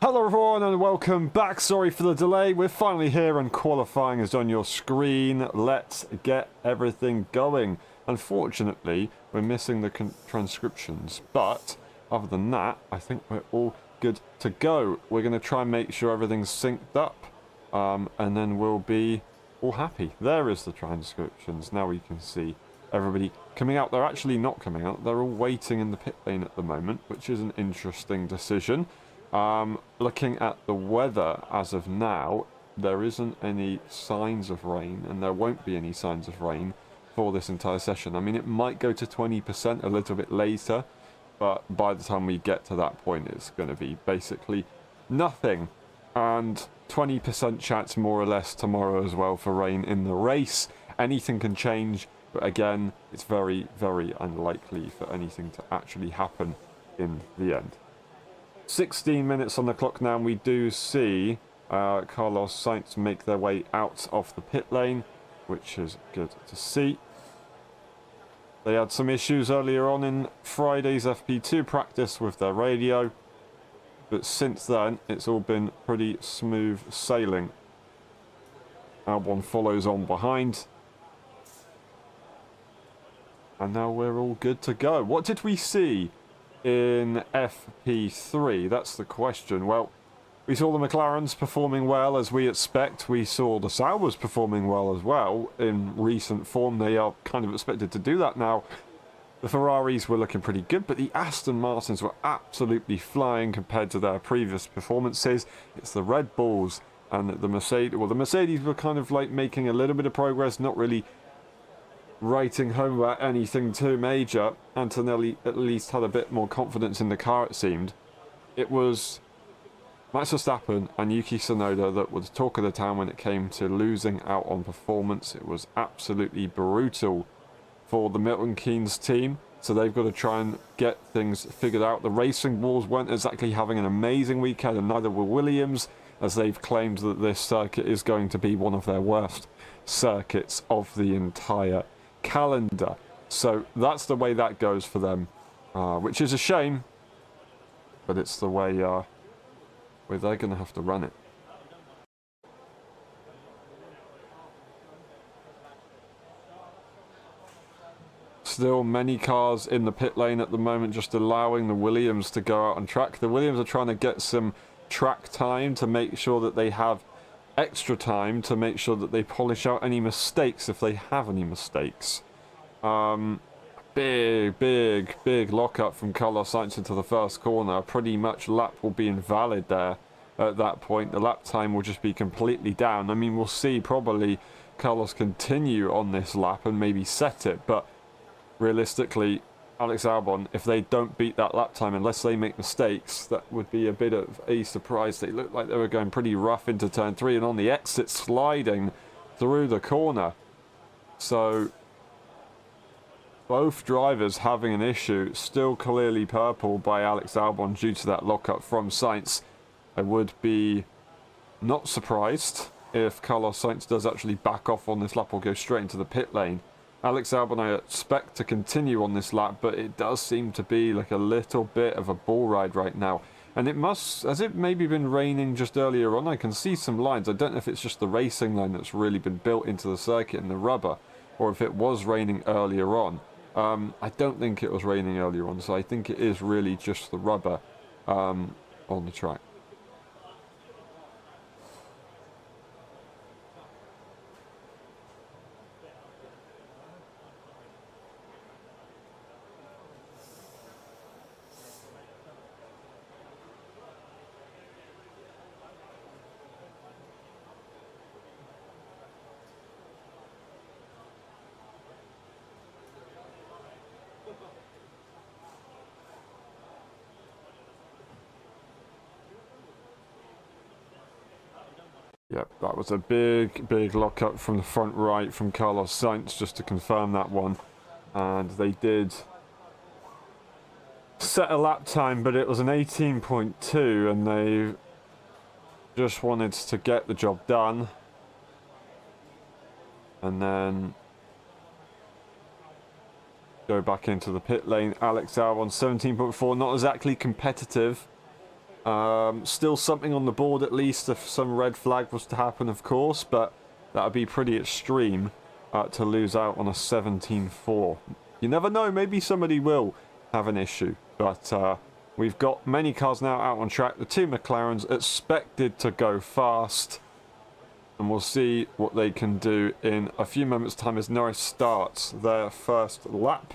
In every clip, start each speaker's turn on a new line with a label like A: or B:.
A: Hello everyone and welcome back. Sorry for the delay. We're finally here and qualifying is on your screen. Let's get everything going. Unfortunately, we're missing the transcriptions, but other than that, I think we're all good to go. We're going to try and make sure everything's synced up, and then we'll be all happy. There is the transcriptions. Now we can see everybody coming out. They're actually not coming out. They're all waiting in the pit lane at the moment, which is an interesting decision. Looking at the weather as of now, there isn't any signs of rain, and there won't be any signs of rain for this entire session. I mean, it might go to 20% a little bit later, but by the time we get to that point, it's going to be basically nothing. And 20% chance more or less tomorrow as well for rain in the race. Anything can change, but again, it's very, very unlikely for anything to actually happen in the end. 16 minutes on the clock now, and we do see Carlos Sainz make their way out of the pit lane, which is good to see. They had some issues earlier on in Friday's FP2 practice with their radio, but since then it's all been pretty smooth sailing. Albon follows on behind, and now we're all good to go. What did we see in FP3? That's the question. Well, we saw the McLarens performing well as we expect. We saw the Saubers performing well as well in recent form. They are kind of expected to do that now. The Ferraris were looking pretty good, but the Aston Martins were absolutely flying compared to their previous performances. It's the Red Bulls and the Mercedes. Well, the Mercedes were kind of like making a little bit of progress, not really writing home about anything too major. Antonelli at least had a bit more confidence in the car, it seemed. It was Max Verstappen and Yuki Tsunoda that were the talk of the town when it came to losing out on performance. It was absolutely brutal for the Milton Keynes team, so they've got to try and get things figured out. The Racing Bulls weren't exactly having an amazing weekend, and neither were Williams, as they've claimed that this circuit is going to be one of their worst circuits of the entire calendar. So that's the way that goes for them, which is a shame, but it's the way where they're going to have to run it. Still many cars in the pit lane at the moment, just allowing the Williams to go out on track. The Williams are trying to get some track time to make sure that they have extra time to make sure that they polish out any mistakes if they have any mistakes. Big lockup from Carlos Sainz into the first corner. Pretty much lap will be invalid there at that point. The lap time will just be completely down. I mean, we'll see probably Carlos continue on this lap and maybe set it, but realistically, Alex Albon, if they don't beat that lap time, unless they make mistakes, that would be a bit of a surprise. They looked like they were going pretty rough into turn 3 and on the exit sliding through the corner. So both drivers having an issue. Still clearly purple by Alex Albon due to that lockup from Sainz. I would be not surprised if Carlos Sainz does actually back off on this lap or go straight into the pit lane. Alex Albon I expect to continue on this lap, but it does seem to be like a little bit of a bull ride right now. And it must, has it maybe been raining just earlier on? I can see some lines. I don't know if it's just the racing line that's really been built into the circuit and the rubber, or if it was raining earlier on. I don't think it was raining earlier on, so I think it is really just the rubber on the track. Yep, that was a big lockup from the front right from Carlos Sainz, just to confirm that one. And they did set a lap time, but it was an 18.2, and they just wanted to get the job done. And then go back into the pit lane. Alex Albon 17.4, not exactly competitive. Still something on the board at least if some red flag was to happen, of course, but that would be pretty extreme to lose out on a 17-4. You never know, maybe somebody will have an issue, but we've got many cars now out on track. The two McLarens expected to go fast, and we'll see what they can do in a few moments' time as Norris starts their first lap.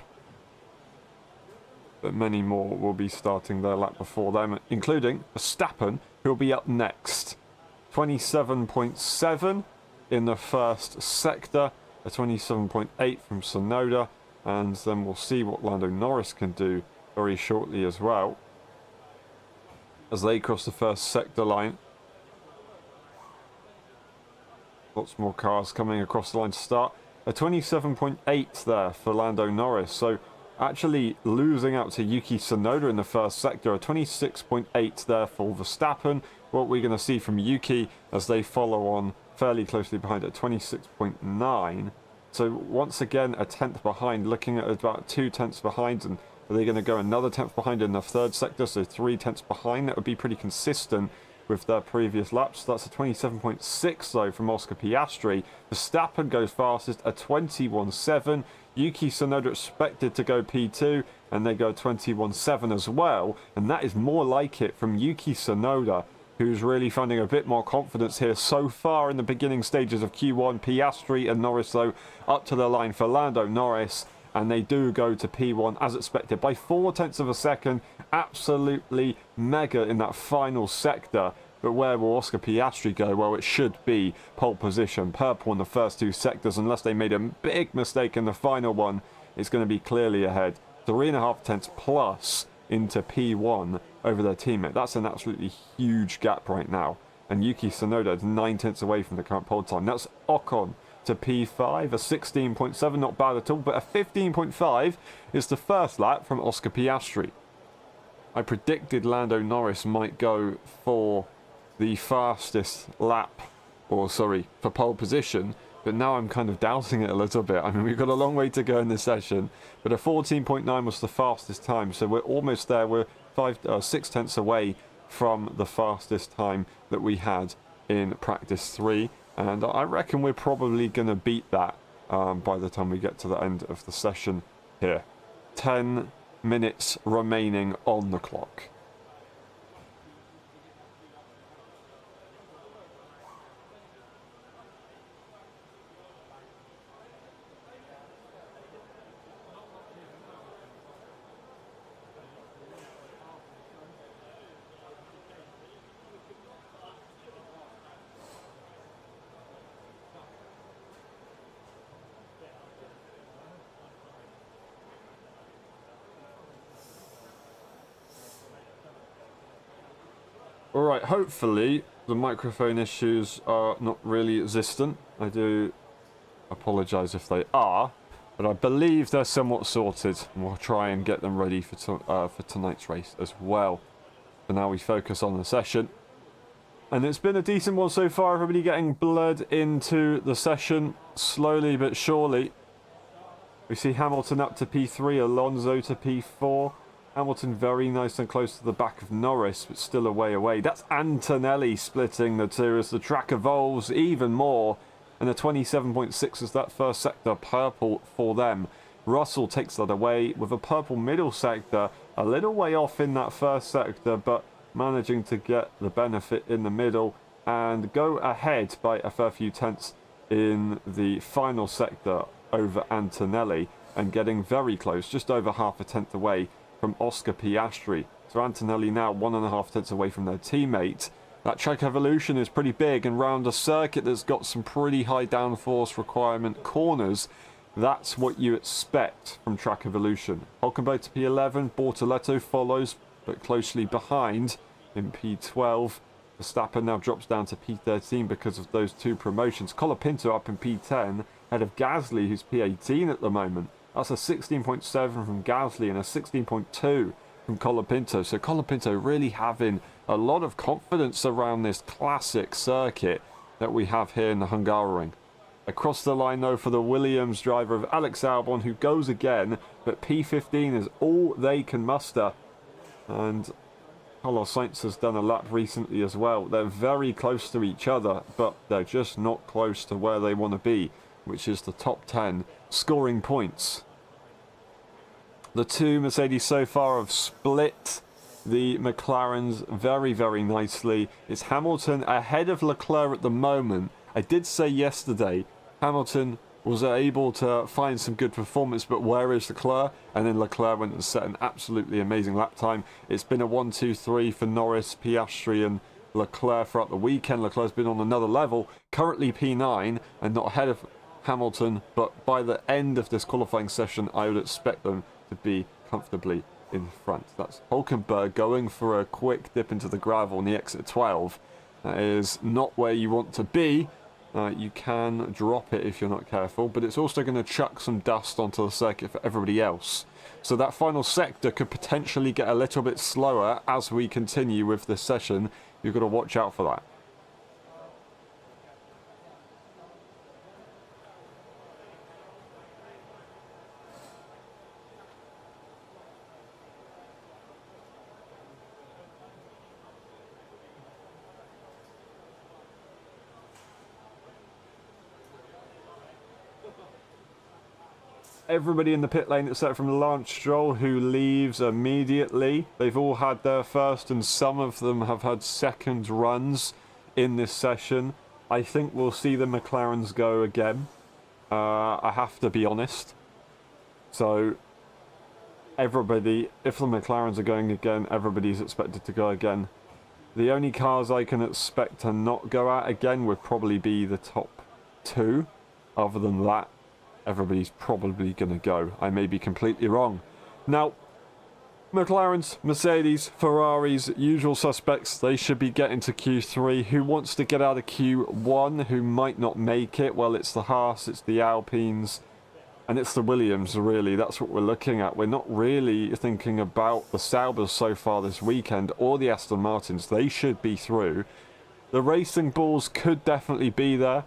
A: But many more will be starting their lap before them, including Verstappen, who will be up next. 27.7 in the first sector, a 27.8 from Sonoda, and then we'll see what Lando Norris can do very shortly as well as they cross the first sector line. Lots more cars coming across the line to start. A 27.8 there for Lando Norris, so actually losing out to Yuki Tsunoda in the first sector. A 26.8 there for Verstappen. What we're going to see from Yuki as they follow on fairly closely behind at 26.9. So once again a tenth behind, looking at about 2 tenths behind, and are they going to go another tenth behind in the third sector, so 3 tenths behind? That would be pretty consistent with their previous laps. That's a 27.6 though from Oscar Piastri. Verstappen goes fastest at 21.7. Yuki Tsunoda expected to go P2, and they go 21.7 as well, and that is more like it from Yuki Tsunoda, who's really finding a bit more confidence here so far in the beginning stages of Q1. Piastri and Norris though up to the line for Lando Norris, and they do go to P1 as expected by 4 tenths of a second. Absolutely mega in that final sector. But where will Oscar Piastri go? Well, it should be pole position. Purple in the first 2 sectors, unless they made a big mistake in the final one. It's going to be clearly ahead. 3.5 tenths plus into P1 over their teammate. That's an absolutely huge gap right now. And Yuki Tsunoda is 9 tenths away from the current pole time. That's Ocon to P5, a 16.7, not bad at all, but a 15.5 is the first lap from Oscar Piastri. I predicted Lando Norris might go for the fastest lap, or sorry, for pole position, but now I'm kind of doubting it a little bit. I mean, we've got a long way to go in this session, but a 14.9 was the fastest time, so we're almost there. We're 6 tenths away from the fastest time that we had in practice 3, and I reckon we're probably going to beat that by the time we get to the end of the session here. 10 minutes remaining on the clock. Alright, hopefully the microphone issues are not really existent. I do apologise if they are, but I believe they're somewhat sorted, and we'll try and get them ready for tonight's race as well. For now we focus on the session. And it's been a decent one so far, everybody getting bled into the session, slowly but surely. We see Hamilton up to P3, Alonso to P4. Hamilton very nice and close to the back of Norris, but still a way away. That's Antonelli splitting the two as the track evolves even more. And the 27.6 is that first sector, purple for them. Russell takes that away with a purple middle sector, a little way off in that first sector, but managing to get the benefit in the middle and go ahead by a fair few tenths in the final sector over Antonelli, and getting very close, just over half a tenth away from Oscar Piastri. So Antonelli now 1.5 tenths away from their teammate. That track evolution is pretty big, and round a circuit that's got some pretty high downforce requirement corners, that's what you expect from track evolution. Hulkenberg to P11, Bortoletto follows, but closely behind in P12. Verstappen now drops down to P13 because of those 2 promotions. Colapinto up in P10, ahead of Gasly, who's P18 at the moment. That's a 16.7 from Gasly and a 16.2 from Colapinto. So Colapinto really having a lot of confidence around this classic circuit that we have here in the Hungaroring. Across the line though for the Williams driver of Alex Albon, who goes again, but P15 is all they can muster. And Carlos Sainz has done a lap recently as well. They're very close to each other, but they're just not close to where they want to be, which is the top 10 scoring points. The two Mercedes so far have split the McLarens very, very nicely. It's Hamilton ahead of Leclerc at the moment. I did say yesterday Hamilton was able to find some good performance, but where is Leclerc? And then Leclerc went and set an absolutely amazing lap time. It's been a 1-2-3 for Norris, Piastri and Leclerc throughout the weekend. Leclerc's been on another level, currently P9 and not ahead of Hamilton, but by the end of this qualifying session I would expect them to be comfortably in front. That's Hulkenberg going for a quick dip into the gravel on the exit 12. That is not where you want to be. You can drop it if you're not careful, but it's also going to chuck some dust onto the circuit for everybody else. So that final sector could potentially get a little bit slower as we continue with this session. You've got to watch out for that. Everybody in the pit lane except from Lance Stroll, who leaves immediately. They've all had their first and some of them have had second runs in this session. I think we'll see the McLarens go again. I have to be honest. So everybody, if the McLarens are going again, everybody's expected to go again. The only cars I can expect to not go out again would probably be the top two. Other than that, everybody's probably going to go. I may be completely wrong. Now, McLarens, Mercedes, Ferraris, usual suspects, they should be getting to Q3. Who wants to get out of Q1? Who might not make it? Well, it's the Haas, it's the Alpines, and it's the Williams, really. That's what we're looking at. We're not really thinking about the Saubers so far this weekend, or the Aston Martins. They should be through. The Racing Bulls could definitely be there.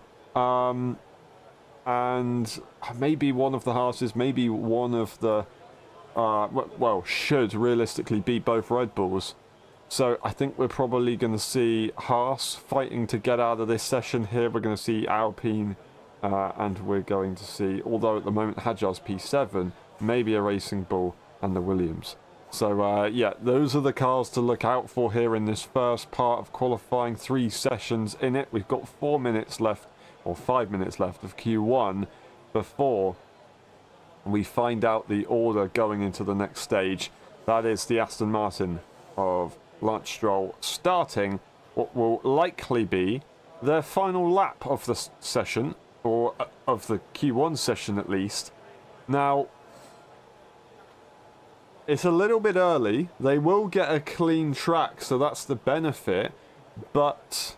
A: And maybe one of the Haases, maybe one of the, well, should realistically be both Red Bulls. So I think we're probably going to see Haas fighting to get out of this session here. We're going to see Alpine, and we're going to see, although at the moment Hadjar's P7, maybe a Racing Bull and the Williams. So yeah, those are the cars to look out for here in this first part of qualifying. 3 sessions in it. We've got 4 minutes left, or 5 minutes left of Q1 before we find out the order going into the next stage. That is the Aston Martin of Lance Stroll starting what will likely be their final lap of the session, or of the Q1 session at least. Now, it's a little bit early. They will get a clean track, so that's the benefit, but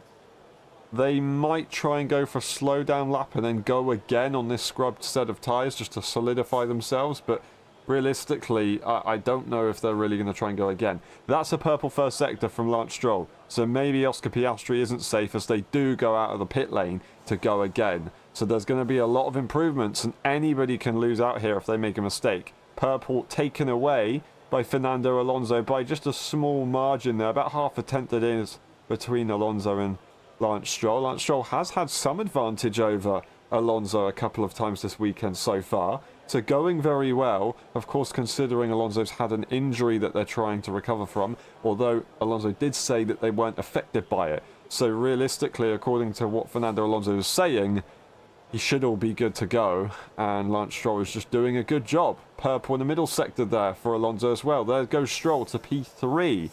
A: they might try and go for a slow down lap and then go again on this scrubbed set of tyres just to solidify themselves. But realistically, I don't know if they're really going to try and go again. That's a purple first sector from Lance Stroll. So maybe Oscar Piastri isn't safe as they do go out of the pit lane to go again. So there's going to be a lot of improvements, and anybody can lose out here if they make a mistake. Purple taken away by Fernando Alonso by just a small margin there. About half a tenth it is between Alonso and Lance Stroll. Lance Stroll has had some advantage over Alonso a couple of times this weekend so far. So going very well, of course, considering Alonso's had an injury that they're trying to recover from, although Alonso did say that they weren't affected by it. So realistically, according to what Fernando Alonso is saying, he should all be good to go, and Lance Stroll is just doing a good job. Purple in the middle sector there for Alonso as well. There goes Stroll to P3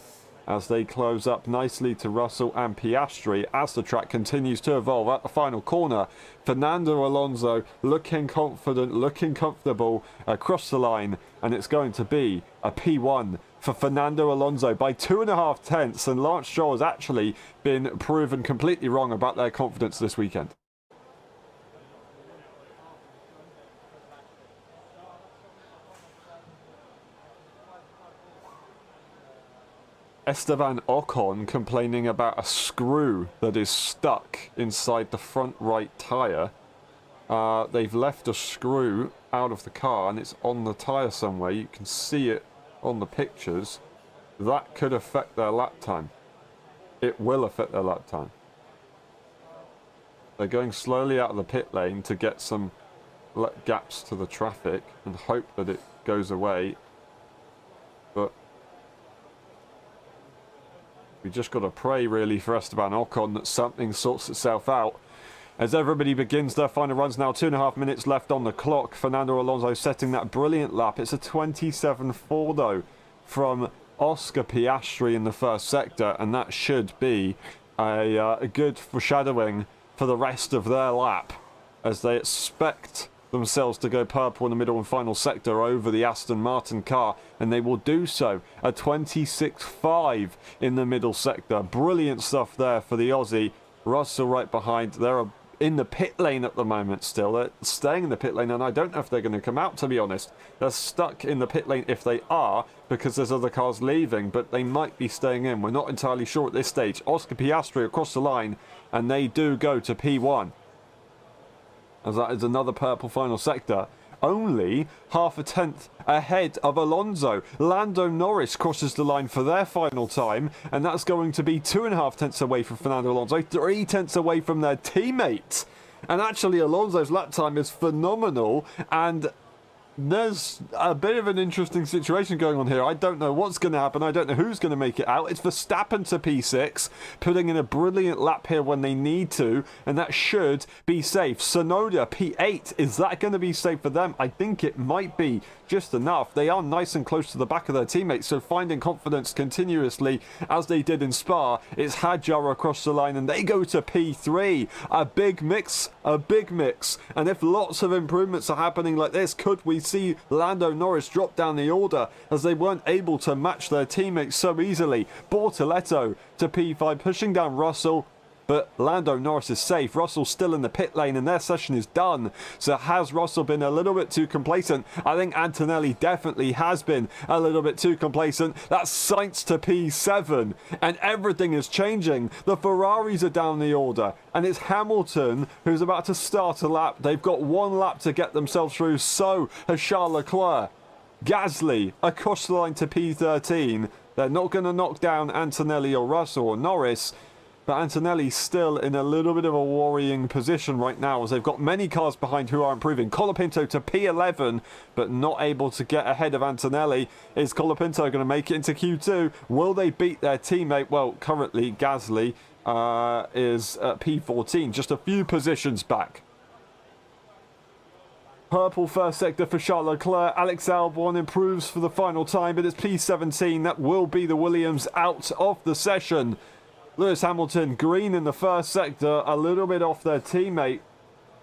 A: as they close up nicely to Russell and Piastri as the track continues to evolve at the final corner. Fernando Alonso looking confident, looking comfortable across the line, and it's going to be a P1 for Fernando Alonso by 2.5 tenths, and Lance Stroll has actually been proven completely wrong about their confidence this weekend. Esteban Ocon complaining about a screw that is stuck inside the front right tyre. They've left a screw out of the car and it's on the tyre somewhere. You can see it on the pictures. that could affect their lap time. It will affect their lap time. They're going slowly out of the pit lane to get some gaps to the traffic and hope that it goes away. But we just got to pray really for Esteban Ocon that something sorts itself out. As everybody begins their final runs now, 2.5 minutes left on the clock. Fernando Alonso setting that brilliant lap. It's a 27.4 though from Oscar Piastri in the first sector, and that should be a good foreshadowing for the rest of their lap as they expect themselves to go purple in the middle and final sector over the Aston Martin car, and they will do so. A 26.5 in the middle sector. Brilliant stuff there for the Aussie. Russell right behind. They're in the pit lane at the moment still. They're staying in the pit lane, and I don't know if they're going to come out, to be honest. They're stuck in the pit lane if they are, because there's other cars leaving, but they might be staying in. We're not entirely sure at this stage. Oscar Piastri across the line, and they do go to P1. As that is another purple final sector. Only half a tenth ahead of Alonso. Lando Norris crosses the line for their final time, and that's going to be 2.5 tenths away from Fernando Alonso, 3 tenths away from their teammate. And actually Alonso's lap time is phenomenal, and there's a bit of an interesting situation going on here. I don't know what's going to happen. I don't know who's going to make it out. It's Verstappen to P6, putting in a brilliant lap here when they need to, and that should be safe. Tsunoda, P8. Is that going to be safe for them? I think it might be just enough. They are nice and close to the back of their teammates, so finding confidence continuously as they did in Spa. It's Hadjar across the line, and they go to P3. A big mix, and if lots of improvements are happening like this, could we see Lando Norris drop down the order as they weren't able to match their teammates so easily? Bortoletto to P5, pushing down Russell. But Lando Norris is safe. Russell's still in the pit lane and their session is done. So has Russell been a little bit too complacent? I think Antonelli definitely has been a little bit too complacent. That's Sainz to P7 and everything is changing. The Ferraris are down the order and it's Hamilton who's about to start a lap. They've got one lap to get themselves through. So has Charles Leclerc. Gasly across the line to P13. They're not going to knock down Antonelli or Russell or Norris. But Antonelli's still in a little bit of a worrying position right now as they've got many cars behind who are improving. Colapinto to P11, but not able to get ahead of Antonelli. Is Colapinto going to make it into Q2? Will they beat their teammate? Well, currently Gasly is at P14, just a few positions back. Purple first sector for Charles Leclerc. Alex Albon improves for the final time, but it's P17. That will be the Williams out of the session. Lewis Hamilton, green in the first sector, a little bit off their teammate.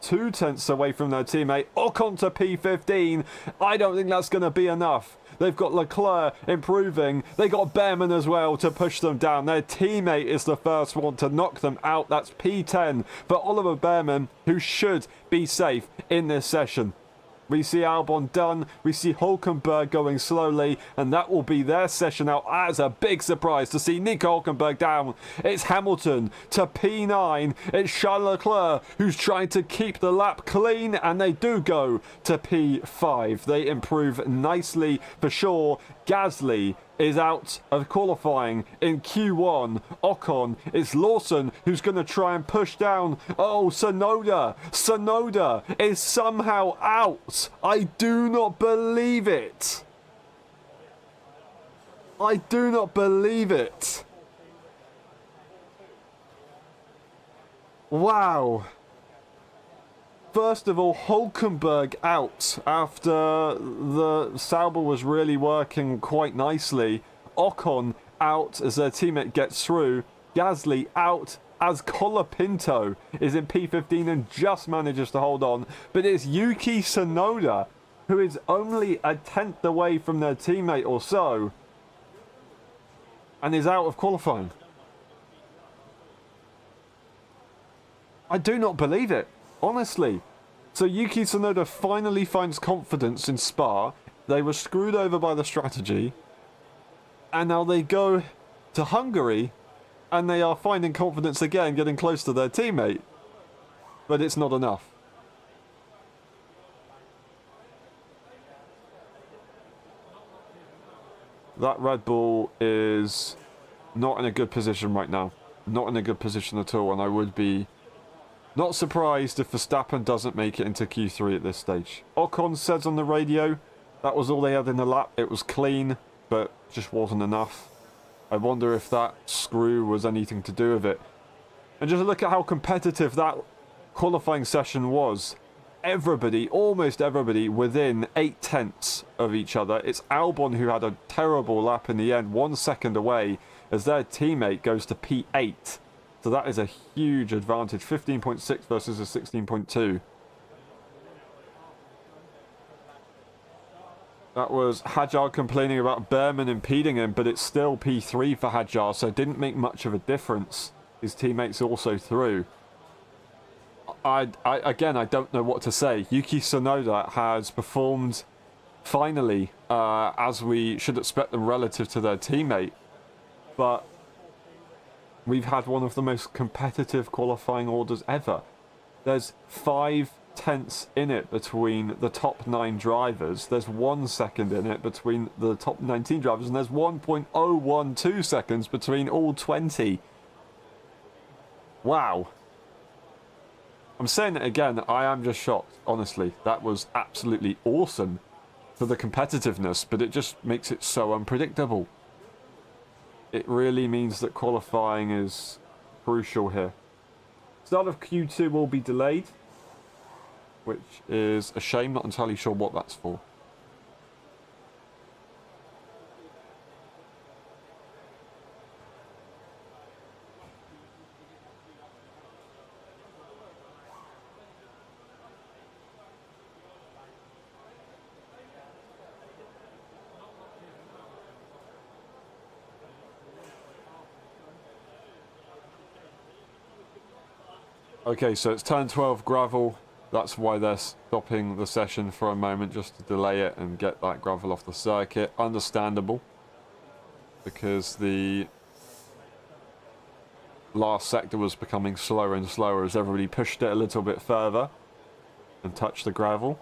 A: 2 tenths away from their teammate. Ocon to P15. I don't think that's going to be enough. They've got Leclerc improving. They got Behrman as well to push them down. Their teammate is the first one to knock them out. That's P10 for Oliver Behrman, who should be safe in this session. We see Albon done, we see Hülkenberg going slowly, and that will be their session out. As a big surprise to see Nico Hülkenberg down. It's Hamilton to P9. It's Charles Leclerc who's trying to keep the lap clean, and they do go to P5. They improve nicely for sure. Gasly is out of qualifying in Q1. Ocon, it's Lawson who's going to try and push down. Oh, Tsunoda. Tsunoda is somehow out. I do not believe it. I do not believe it. Wow. First of all, Hülkenberg out after the Sauber was really working quite nicely. Ocon out as their teammate gets through. Gasly out as Colapinto is in P15 and just manages to hold on. But it's Yuki Tsunoda, who is only a tenth away from their teammate or so, and is out of qualifying. I do not believe it. Honestly. So Yuki Tsunoda finally finds confidence in Spa. They were screwed over by the strategy. And now they go to Hungary and they are finding confidence again, getting close to their teammate. But it's not enough. that Red Bull is not in a good position right now. Not in a good position at all, and I would be not surprised if Verstappen doesn't make it into Q3 at this stage. Ocon says on the radio that was all they had in the lap. It was clean, but just wasn't enough. I wonder if that screw was anything to do with it. And just look at how competitive that qualifying session was. Everybody, almost everybody, within 8/10 of each other. It's Albon who had a terrible lap in the end, 1 second away, as their teammate goes to P8. So that is a huge advantage. 15.6 versus a 16.2. That was Hadjar complaining about Behrman impeding him, but it's still P3 for Hadjar, so it didn't make much of a difference. His teammates also through. Again, I don't know what to say. Yuki Tsunoda has performed finally as we should expect them relative to their teammate. But we've had one of the most competitive qualifying orders ever. There's 5/10 in it between the top 9 drivers. There's 1 second in it between the top 19 drivers. And there's 1.012 seconds between all 20. Wow. I'm saying it again, I am just shocked, honestly. That was absolutely awesome for the competitiveness, but it just makes it so unpredictable. It really means that qualifying is crucial here. Start of Q2 will be delayed, which is a shame, not entirely sure what that's for. Okay, so it's turn 12 gravel. That's why they're stopping the session for a moment, just to delay it and get that gravel off the circuit. Understandable, because the last sector was becoming slower and slower as everybody pushed it a little bit further and touched the gravel.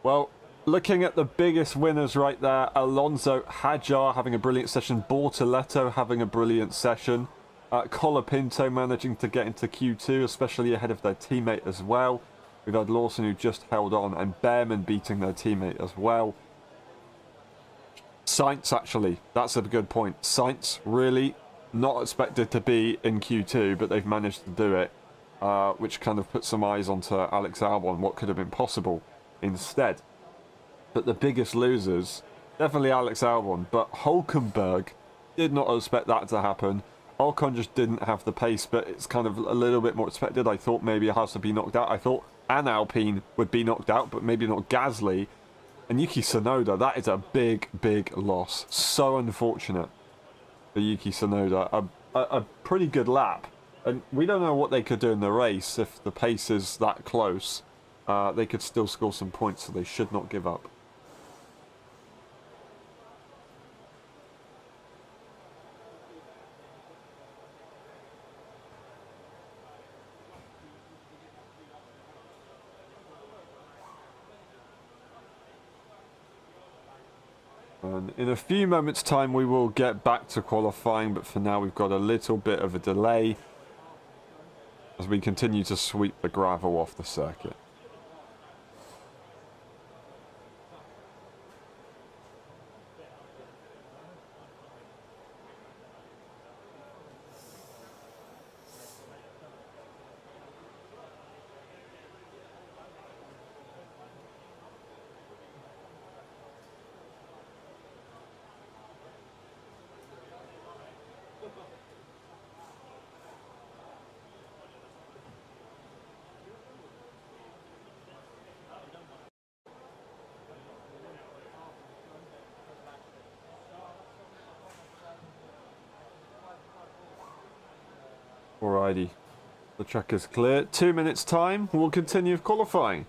A: Well, looking at the biggest winners right there, Alonso, Hadjar having a brilliant session, Bortoleto having a brilliant session, Colapinto managing to get into Q2, especially ahead of their teammate as well. We've had Lawson who just held on, and Behrman beating their teammate as well. Sainz, actually, that's a good point. Sainz really not expected to be in Q2, but they've managed to do it, which kind of puts some eyes onto Alex Albon, what could have been possible instead. But the biggest losers, definitely Alex Albon, but Hulkenberg did not expect that to happen. Ocon just didn't have the pace, but it's kind of a little bit more expected. I thought maybe Haas would be knocked out. I thought an Alpine would be knocked out, but maybe not Gasly. And Yuki Tsunoda, that is a big, big loss. So unfortunate for Yuki Tsunoda. A pretty good lap. And we don't know what they could do in the race if the pace is that close. They could still score some points, so they should not give up. And in a few moments' time, we will get back to qualifying, but for now, we've got a little bit of a delay as we continue to sweep the gravel off the circuit. Alrighty, the track is clear. 2 minutes time, we'll continue with qualifying.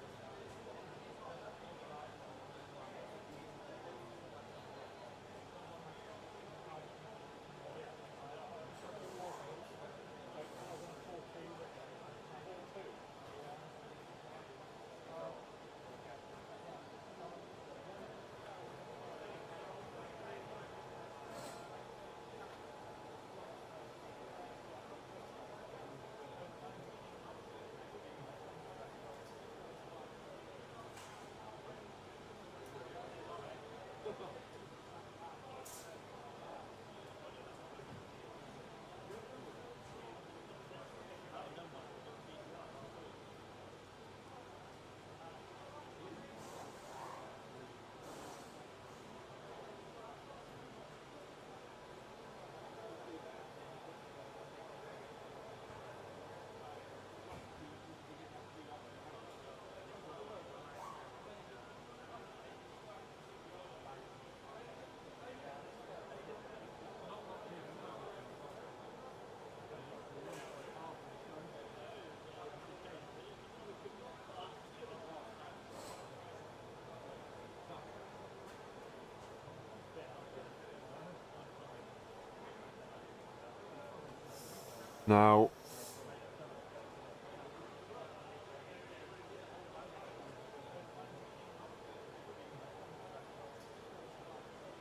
A: Now,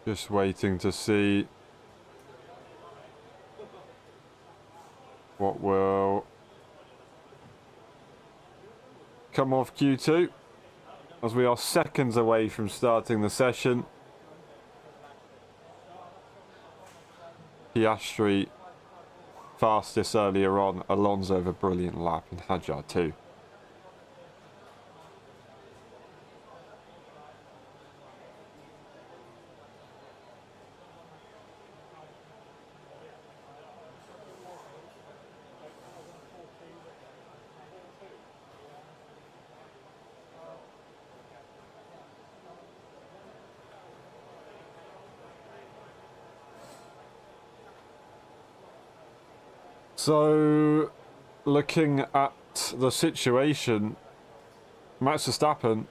A: just waiting to see what will come off Q2, as we are seconds away from starting the session. Piastri fastest earlier on, Alonso with a brilliant lap, and Hadjar too. So, looking at the situation, Max Verstappen,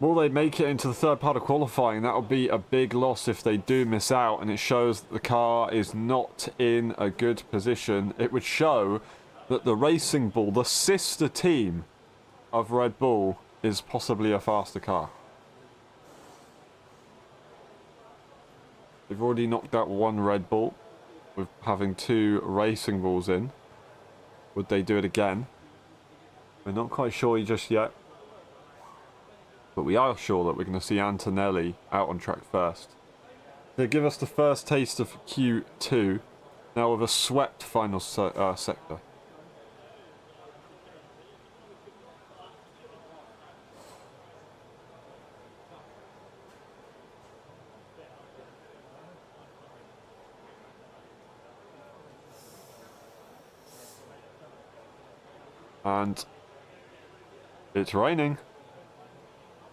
A: will they make it into the third part of qualifying? That would be a big loss if they do miss out, and it shows that the car is not in a good position. It would show that the Racing Bull, the sister team of Red Bull, is possibly a faster car. They've already knocked out one Red Bull with having two Racing Bulls in. Would they do it again? We're not quite sure just yet. But we are sure that we're going to see Antonelli out on track first. They give us the first taste of Q2, now with a swept final sector. And it's raining.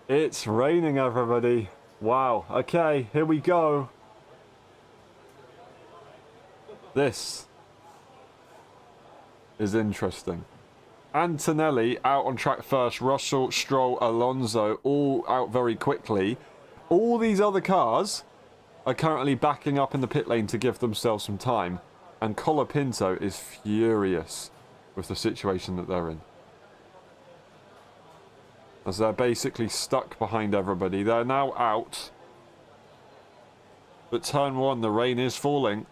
A: It's raining, everybody. Wow. Okay, here we go. This is interesting. Antonelli out on track first. Russell, Stroll, Alonso all out very quickly. All these other cars are currently backing up in the pit lane to give themselves some time. And Colapinto is furious with the situation that they're in, as they're basically stuck behind everybody. They're now out, but turn one, the rain is falling.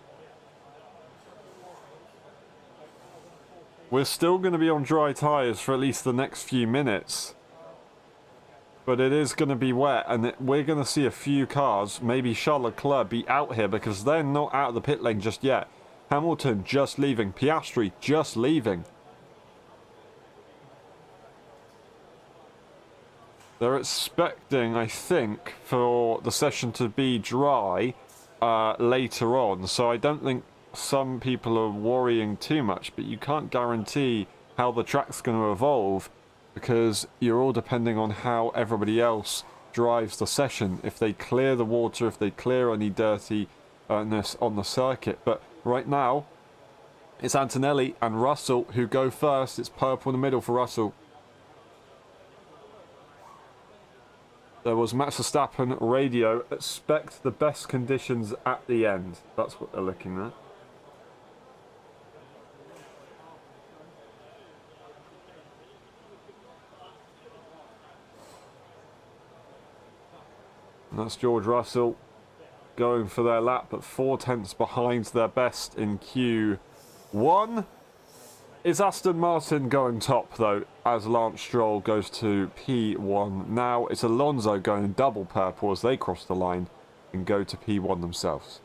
A: We're still going to be on dry tyres for at least the next few minutes, but it is going to be wet, and we're going to see a few cars, maybe Charles Leclerc, be out here because they're not out of the pit lane just yet. Hamilton just leaving, Piastri just leaving. They're expecting, I think, for the session to be dry later on, so I don't think some people are worrying too much, but you can't guarantee how the track's going to evolve because you're all depending on how everybody else drives the session. If they clear the water, if they clear any dirtiness on the circuit. But right now, it's Antonelli and Russell who go first. It's purple in the middle for Russell. There was Max Verstappen radio. Expect the best conditions at the end. That's what they're looking at. And that's George Russell going for their lap, but 4/10 behind their best in Q1. Is Aston Martin going top, though, as Lance Stroll goes to P1 now? It's Alonso going double purple as they cross the line and go to P1 themselves.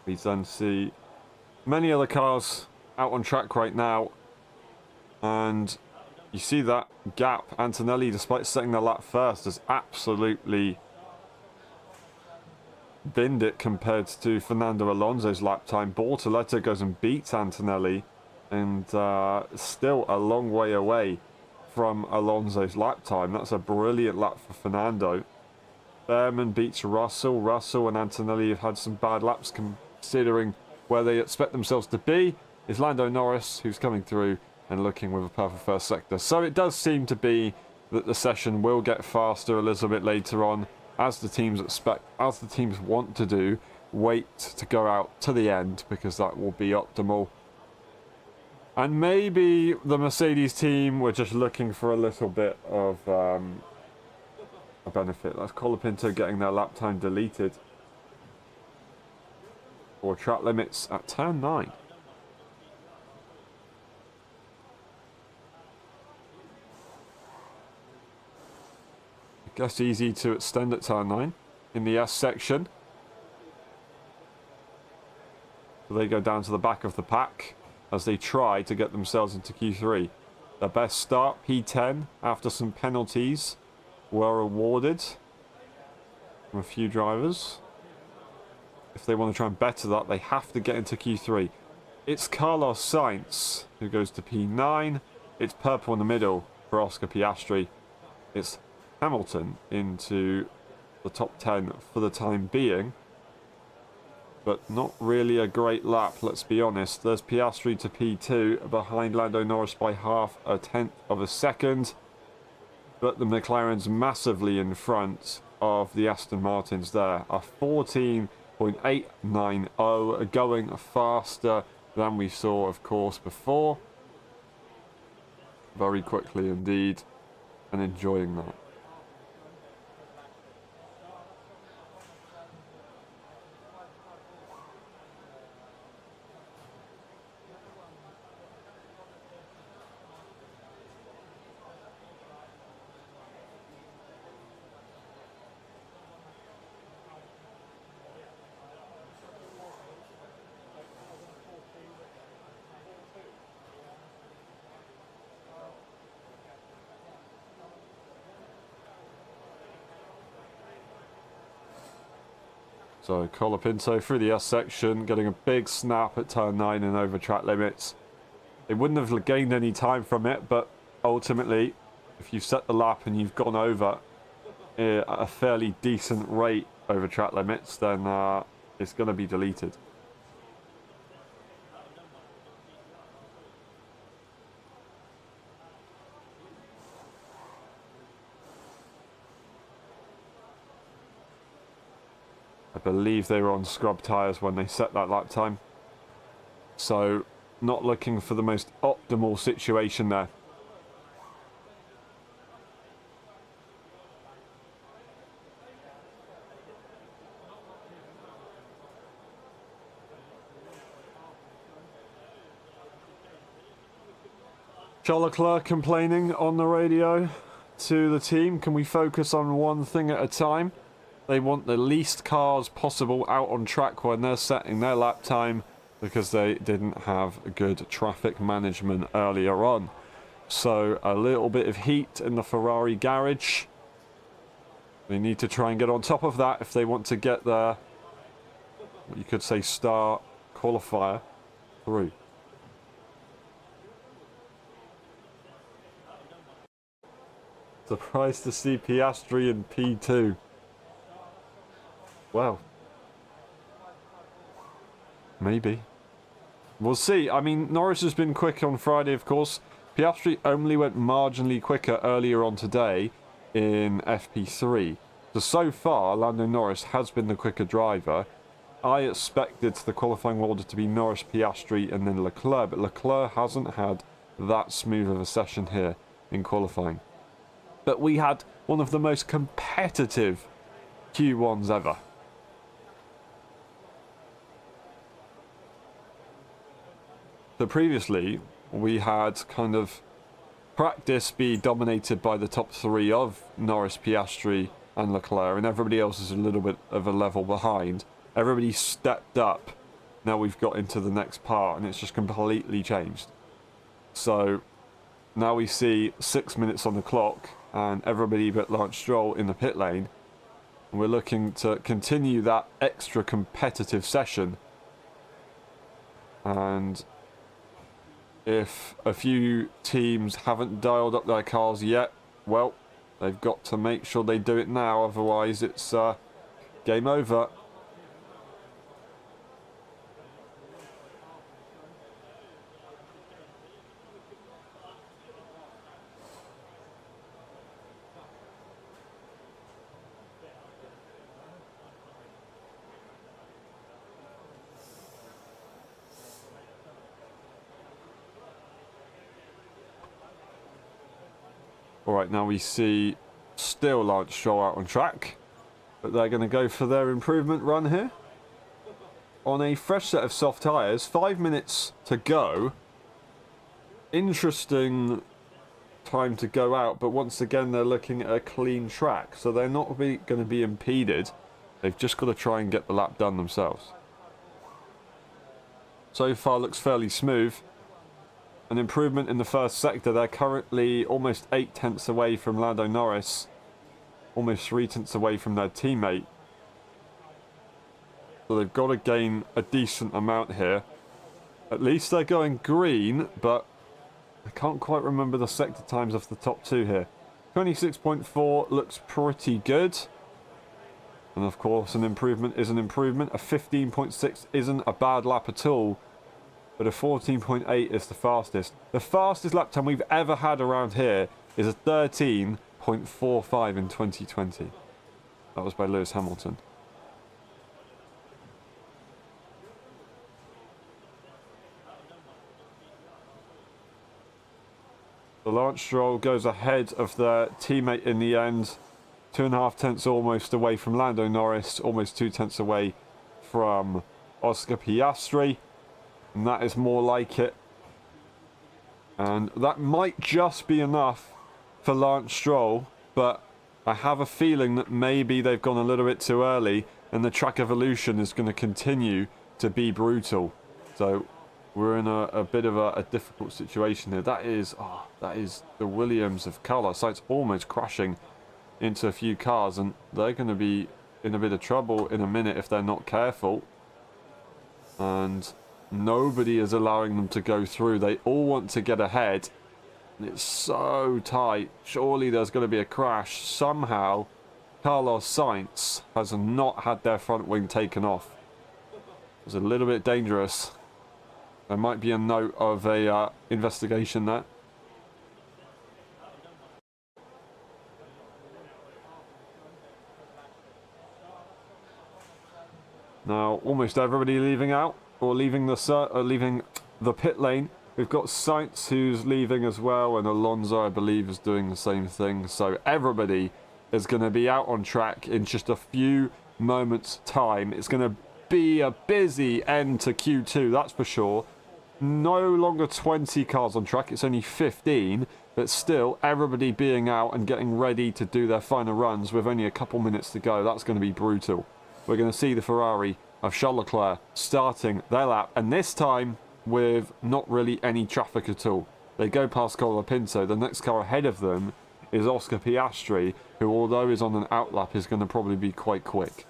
A: We then see many other cars out on track right now, and you see that gap. Antonelli, despite setting the lap first, has absolutely binned it compared to Fernando Alonso's lap time. Bortoleto goes and beats Antonelli, and still a long way away from Alonso's lap time. That's a brilliant lap for Fernando. Behrman beats Russell. Russell and Antonelli have had some bad laps considering where they expect themselves to be. It's Lando Norris who's coming through and looking with a perfect first sector. So it does seem to be that the session will get faster a little bit later on, as the teams expect, as the teams want to do. wait to go out to the end because that will be optimal. And maybe the Mercedes team were just looking for a little bit of a benefit. That's Colapinto getting their lap time deleted for track limits at turn 9. I guess easy to extend at turn 9 in the S section. So they go down to the back of the pack as they try to get themselves into Q3. Their best start, P10, after some penalties were awarded from a few drivers. If they want to try and better that, they have to get into Q3. It's Carlos Sainz who goes to P9. It's purple in the middle for Oscar Piastri. It's Hamilton into the top 10 for the time being. But not really a great lap, let's be honest. There's Piastri to P2, behind Lando Norris by half a tenth of a second. But the McLaren's massively in front of the Aston Martins there. A 14.890, going faster than we saw, of course, before. Very quickly indeed, and enjoying that. So Colapinto through the S section, getting a big snap at turn 9 and over track limits. They wouldn't have gained any time from it, but ultimately, if you've set the lap and you've gone over at a fairly decent rate over track limits, then it's going to be deleted. I believe they were on scrub tyres when they set that lap time. So, not looking for the most optimal situation there. Charles Leclerc complaining on the radio to the team. Can we focus on one thing at a time? They want the least cars possible out on track when they're setting their lap time because they didn't have good traffic management earlier on. So a little bit of heat in the Ferrari garage. They need to try and get on top of that if they want to get their, what you could say, star qualifier through. Surprised to see Piastri in P2. Well, maybe. We'll see. I mean, Norris has been quick on Friday, of course. Piastri only went marginally quicker earlier on today in FP3. So far, Lando Norris has been the quicker driver. I expected the qualifying order to be Norris, Piastri, and then Leclerc, but Leclerc hasn't had that smooth of a session here in qualifying. But we had one of the most competitive Q1s ever. So previously, we had kind of practice be dominated by the top three of Norris, Piastri and Leclerc, and everybody else is a little bit of a level behind. Everybody stepped up. Now we've got into the next part, and it's just completely changed. So now we see 6 minutes on the clock, and everybody but Lance Stroll in the pit lane. And we're looking to continue that extra competitive session. And if a few teams haven't dialed up their cars yet, well, they've got to make sure they do it now, otherwise it's game over. All right, now we see still Lance Stroll out on track, but they're going to go for their improvement run here on a fresh set of soft tyres. 5 minutes to go. Interesting time to go out, but once again they're looking at a clean track, so they're not going to be impeded. They've just got to try and get the lap done themselves. So far looks fairly smooth. An improvement in the first sector. They're currently almost 8 tenths away from Lando Norris, almost 3 tenths away from their teammate, so they've got to gain a decent amount here. At least they're going green, but I can't quite remember the sector times of the top two here. 26.4 looks pretty good. And of course, an improvement is an improvement. A 15.6 isn't a bad lap at all. But a 14.8 is the fastest. The fastest lap time we've ever had around here is a 13.45 in 2020. That was by Lewis Hamilton. The Lance Stroll goes ahead of their teammate in the end. 2.5 tenths almost away from Lando Norris. Almost 2 tenths away from Oscar Piastri. And that is more like it. And that might just be enough for Lance Stroll. But I have a feeling that maybe they've gone a little bit too early. And the track evolution is going to continue to be brutal. So we're in a bit of a difficult situation here. That is the Williams of Carlos Sainz almost crashing into a few cars, and they're going to be in a bit of trouble in a minute if they're not careful. And nobody is allowing them to go through. They all want to get ahead. And it's so tight. Surely there's going to be a crash. Somehow, Carlos Sainz has not had their front wing taken off. It's a little bit dangerous. There might be a note of a investigation there. Now, almost everybody leaving out, or leaving the pit lane. We've got Sainz who's leaving as well, and Alonso, I believe, is doing the same thing. So everybody is going to be out on track in just a few moments' time. It's going to be a busy end to Q2, that's for sure. No longer 20 cars on track, it's only 15, but still, everybody being out and getting ready to do their final runs with only a couple minutes to go. That's going to be brutal. We're going to see the Ferrari of Charles Leclerc starting their lap, and this time with not really any traffic at all. They go past Colapinto. The next car ahead of them is Oscar Piastri, who, although is on an outlap, is going to probably be quite quick.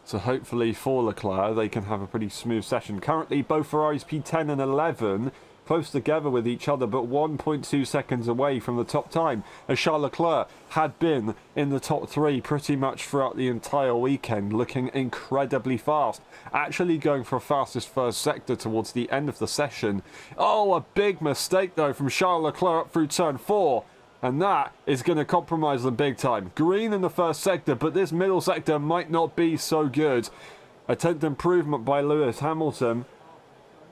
A: So hopefully for Leclerc, they can have a pretty smooth session. Currently, both Ferraris P10 and 11 close together with each other, but 1.2 seconds away from the top time, as Charles Leclerc had been in the top three pretty much throughout the entire weekend, looking incredibly fast. Actually going for a fastest first sector towards the end of the session. Oh, a big mistake though from Charles Leclerc up through turn 4. And that is going to compromise them big time. Green in the first sector, but this middle sector might not be so good. A 10th improvement by Lewis Hamilton.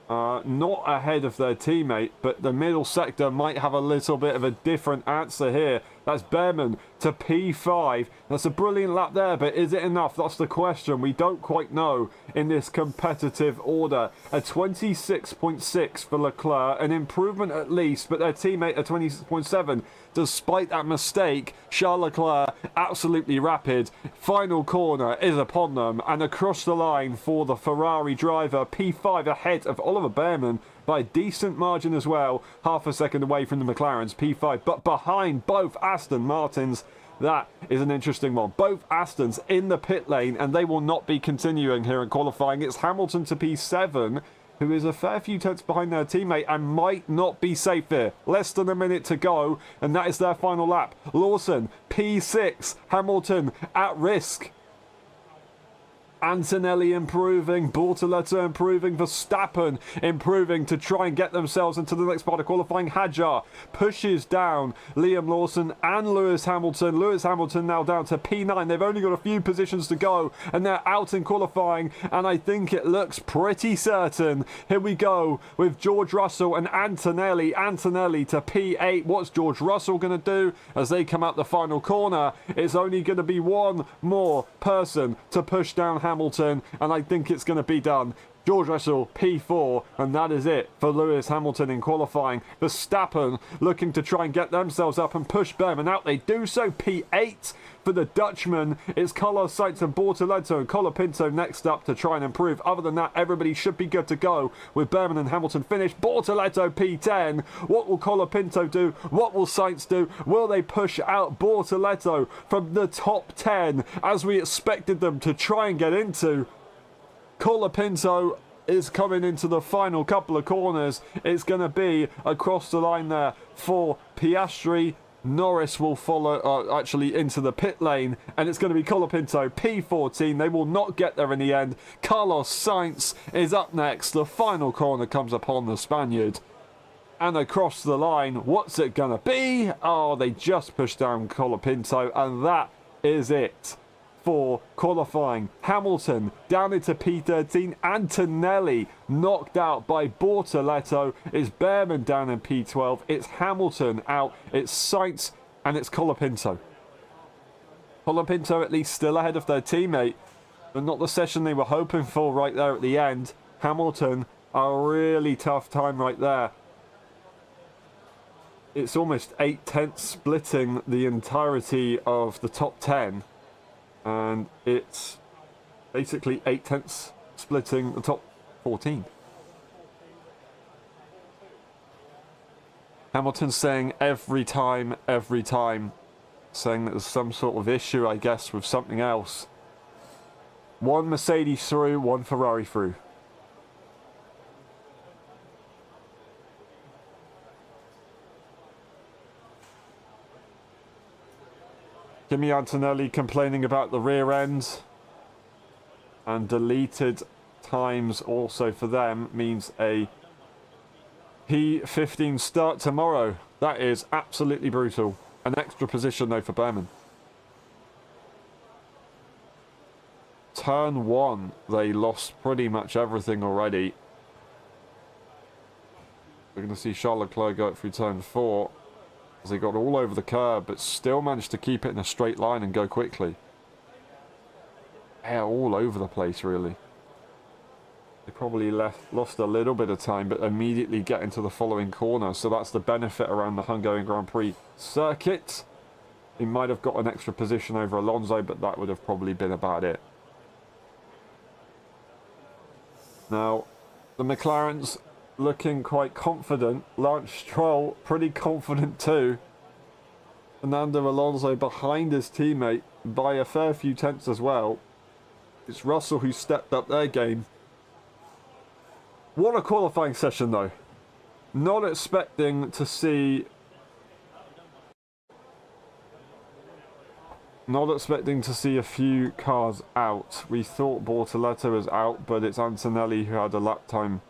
A: Not ahead of their teammate, but the middle sector might have a little bit of a different answer here. That's Behrman to P5. That's a brilliant lap there, but is it enough? That's the question. We don't quite know in this competitive order. A 26.6 for Leclerc, an improvement at least, but their teammate a 26.7. Despite that mistake, Charles Leclerc absolutely rapid. Final corner is upon them, and across the line for the Ferrari driver, P5 ahead of Oliver Behrman by a decent margin as well, half a second away from the McLarens, P5, but behind both Aston Martins. That is an interesting one. Both Astons in the pit lane, and they will not be continuing here in qualifying. It's Hamilton to P7, who is a fair few tenths behind their teammate and might not be safe here. Less than a minute to go, and that is their final lap. Lawson, P6, Hamilton at risk. Antonelli improving, Bortoleto improving, Verstappen improving to try and get themselves into the next part of qualifying. Hadjar pushes down Liam Lawson and Lewis Hamilton. Lewis Hamilton now down to P9. They've only got a few positions to go and they're out in qualifying, and I think it looks pretty certain. Here we go with George Russell and Antonelli. Antonelli to P8. What's George Russell going to do as they come out the final corner? It's only going to be one more person to push down Hamilton, and I think it's going to be done. George Russell, P4, and that is it for Lewis Hamilton in qualifying. Verstappen looking to try and get themselves up and push Behrman out. They do so, P8 for the Dutchman. It's Carlos Sainz and Bortoleto and Colapinto next up to try and improve. Other than that, everybody should be good to go with Behrman and Hamilton finished. Bortoleto, P10. What will Colapinto do? What will Sainz do? Will they push out Bortoleto from the top 10 as we expected them to try and get into? Colapinto is coming into the final couple of corners. It's going to be across the line there for Piastri. Norris will follow actually into the pit lane, and it's going to be Colapinto, P14. They will not get there in the end. Carlos Sainz is up next. The final corner comes upon the Spaniard. And across the line, what's it going to be? Oh, they just pushed down Colapinto, and that is it for qualifying. Hamilton down into P13. Antonelli knocked out by Bortoleto. It's Behrman down in P12. It's Hamilton out. It's Sainz and it's Colapinto. Colapinto at least still ahead of their teammate, but not the session they were hoping for right there at the end. Hamilton, a really tough time right there. It's almost 8/10 splitting the entirety of the top 10. And it's basically 8/10 splitting the top 14. Hamilton saying every time, saying that there's some sort of issue, I guess, with something else. One Mercedes through, one Ferrari through. Kimi Antonelli complaining about the rear end, and deleted times also for them means a P15 start tomorrow. That is absolutely brutal. An extra position though for Behrman. Turn 1, they lost pretty much everything already. We're going to see Charles Leclerc go through turn 4. As they got all over the curb, but still managed to keep it in a straight line and go quickly. Yeah, all over the place, really. They probably lost a little bit of time, but immediately get into the following corner. So that's the benefit around the Hungarian Grand Prix circuit. He might have got an extra position over Alonso, but that would have probably been about it. Now, the McLarens looking quite confident. Lance Stroll pretty confident too. Fernando Alonso behind his teammate by a fair few tenths as well. It's Russell who stepped up their game. What a qualifying session though. Not expecting to see a few cars out. We thought Bortoleto was out, but it's Antonelli who had a lap time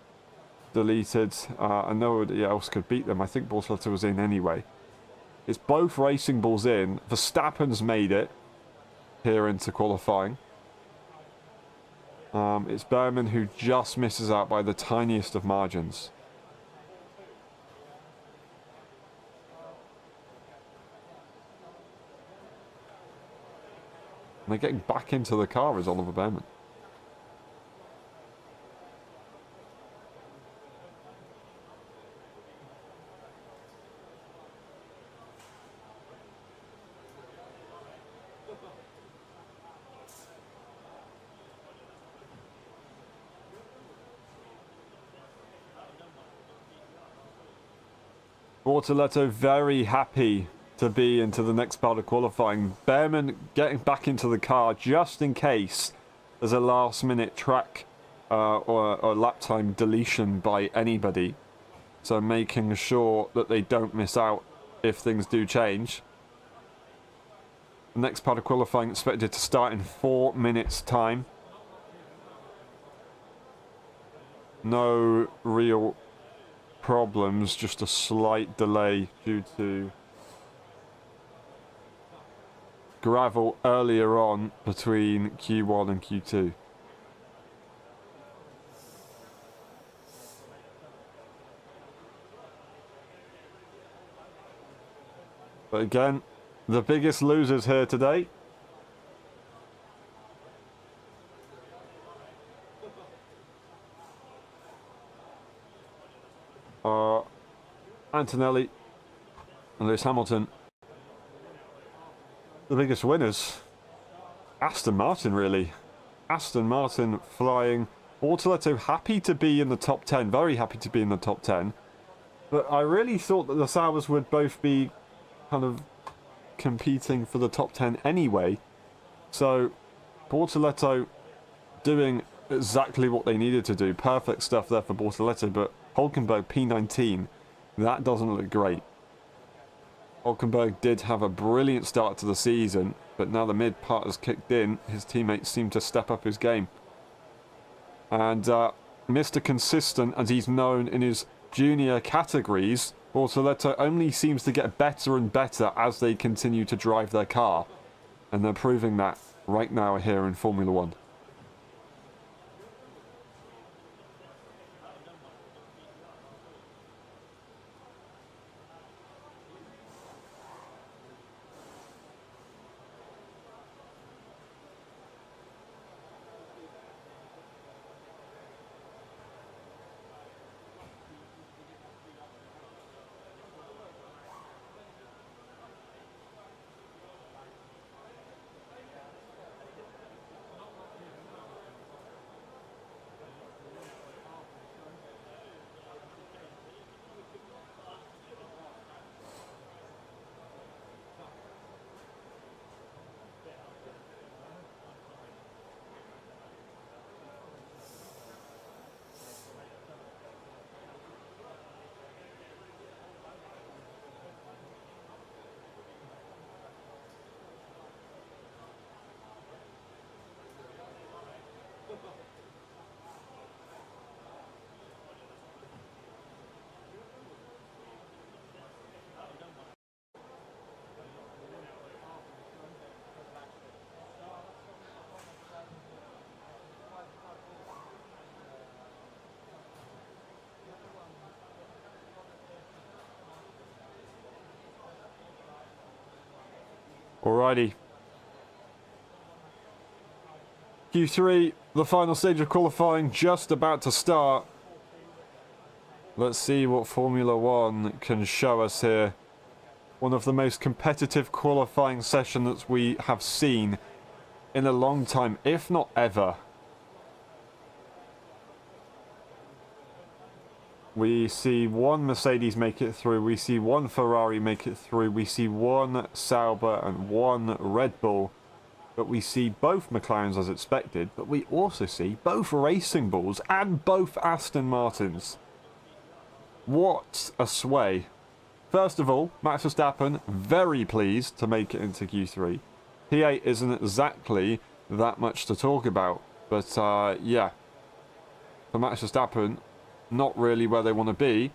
A: deleted, and nobody else could beat them. I think Bortoleto was in anyway. It's both Racing Bulls in. Verstappen's made it here into qualifying. It's Behrman who just misses out by the tiniest of margins. And they're getting back into the car is Oliver Behrman. Bortoleto very happy to be into the next part of qualifying. Behrman getting back into the car just in case there's a last minute track or lap time deletion by anybody. So making sure that they don't miss out if things do change. The next part of qualifying expected to start in 4 minutes time. No real problems, just a slight delay due to gravel earlier on between Q1 and Q2. But again, the biggest losers here today are Antonelli and Lewis Hamilton. The biggest winners, Aston Martin, really. Aston Martin flying. Bortoleto happy to be in the top 10, very happy to be in the top 10. But I really thought that the Saubers would both be kind of competing for the top 10 anyway. So Bortoleto doing exactly what they needed to do. Perfect stuff there for Bortoleto, but Hulkenberg P19, that doesn't look great. Hulkenberg did have a brilliant start to the season, but now the mid part has kicked in, his teammates seem to step up his game. And Mr. Consistent, as he's known in his junior categories, Bortoleto only seems to get better and better as they continue to drive their car. And they're proving that right now here in Formula One. Alrighty. Q3, the final stage of qualifying, just about to start. Let's see what Formula One can show us here. One of the most competitive qualifying sessions that we have seen in a long time, if not ever. We see one Mercedes make it through, we see one Ferrari make it through, we see one Sauber and one Red Bull, but we see both McLarens as expected, but we also see both Racing Bulls and both Aston Martins. What a sway. First of all, Max Verstappen, very pleased to make it into Q3. P8 isn't exactly that much to talk about, but yeah, for Max Verstappen, not really where they want to be,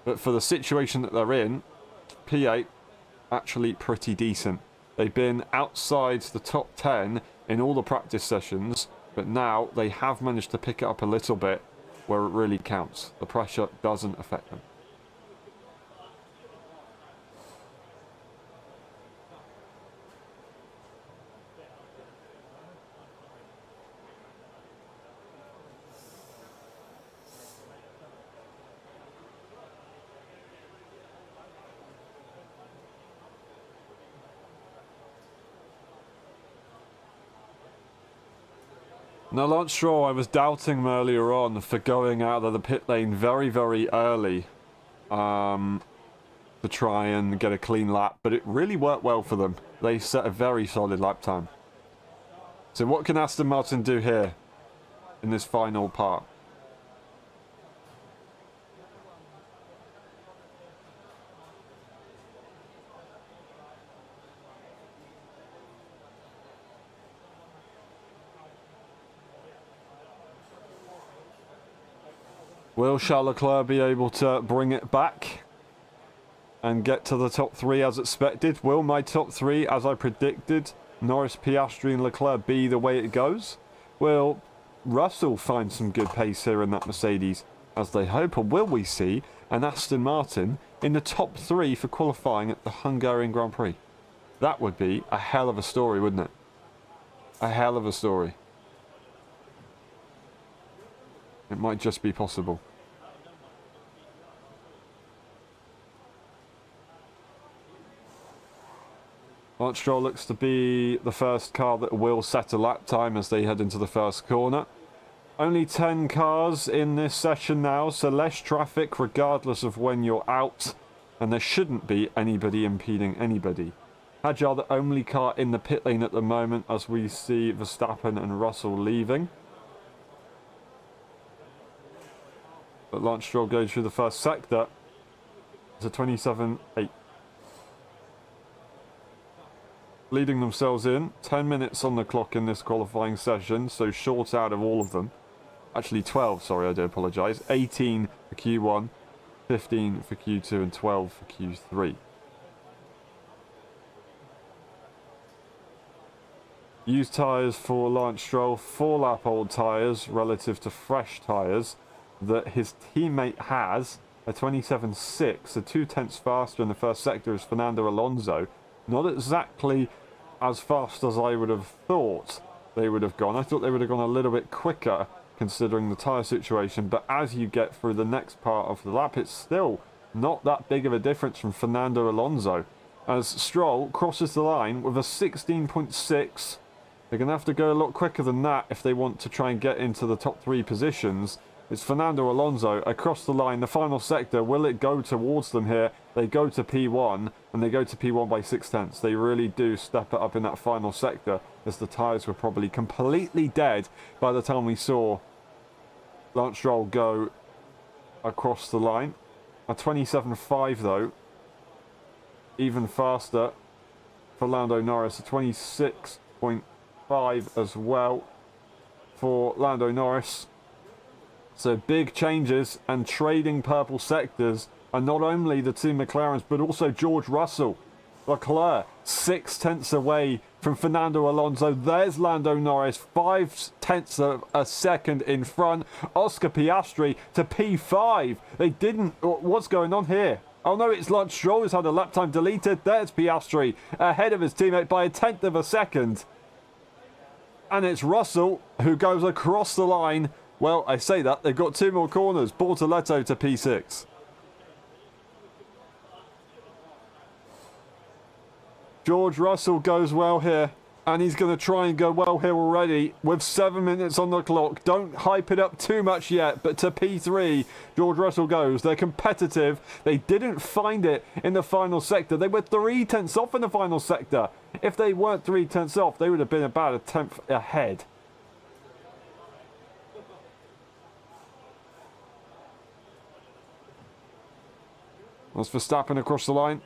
A: but for the situation that they're in, P8 actually pretty decent. They've been outside the top 10 in all the practice sessions, but now they have managed to pick it up a little bit where it really counts. The pressure doesn't affect them. Now, Lance Stroll, I was doubting him earlier on for going out of the pit lane very, very early to try and get a clean lap, but it really worked well for them. They set a very solid lap time. So what can Aston Martin do here in this final part? Will Charles Leclerc be able to bring it back and get to the top 3 as expected? Will my top 3, as I predicted, Norris, Piastri and Leclerc, be the way it goes? Will Russell find some good pace here in that Mercedes, as they hope? Or will we see an Aston Martin in the top 3 for qualifying at the Hungarian Grand Prix? That would be a hell of a story, wouldn't it? A hell of a story. It might just be possible. Lance Stroll looks to be the first car that will set a lap time as they head into the first corner. Only 10 cars in this session now, so less traffic regardless of when you're out. And there shouldn't be anybody impeding anybody. Hadjar the only car in the pit lane at the moment as we see Verstappen and Russell leaving. But Lance Stroll goes through the first sector. It's a 27.8. Leading themselves in. 10 minutes on the clock in this qualifying session, so short out of all of them. Actually 12, sorry, I do apologise. 18 for Q1, 15 for Q2 and 12 for Q3. Used tyres for Lance Stroll, 4-lap old tyres relative to fresh tyres that his teammate has. A 27.6, so 2/10 faster in the first sector as Fernando Alonso. Not exactly as fast as I would have thought they would have gone. I thought they would have gone a little bit quicker considering the tyre situation, but as you get through the next part of the lap, it's still not that big of a difference from Fernando Alonso. As Stroll crosses the line with a 16.6, they're going to have to go a lot quicker than that if they want to try and get into the top 3 positions. It's Fernando Alonso across the line, the final sector. Will it go towards them here? They go to P1, and they go to P1 by 0.6. They really do step it up in that final sector, as the tyres were probably completely dead by the time we saw Lance Stroll go across the line. A 27.5 though, even faster for Lando Norris. A 26.5 as well for Lando Norris. So big changes and trading purple sectors, and not only the two McLarens but also George Russell. Leclerc 0.6 away from Fernando Alonso. There's Lando Norris 0.5 of a second in front. Oscar Piastri to P5. They didn't. What's going on here? Oh no, it's Lance Stroll who's had a lap time deleted. There's Piastri ahead of his teammate by a 1/10 of a second. And it's Russell who goes across the line. Well, I say that, they've got 2 more corners. Bortoletto to P6. George Russell goes well here. And he's going to try and go well here already with 7 minutes on the clock. Don't hype it up too much yet, but to P3, George Russell goes. They're competitive. They didn't find it in the final sector. They were 0.3 off in the final sector. If they weren't 0.3 off, they would have been about a 1/10 ahead. That's Verstappen across the line.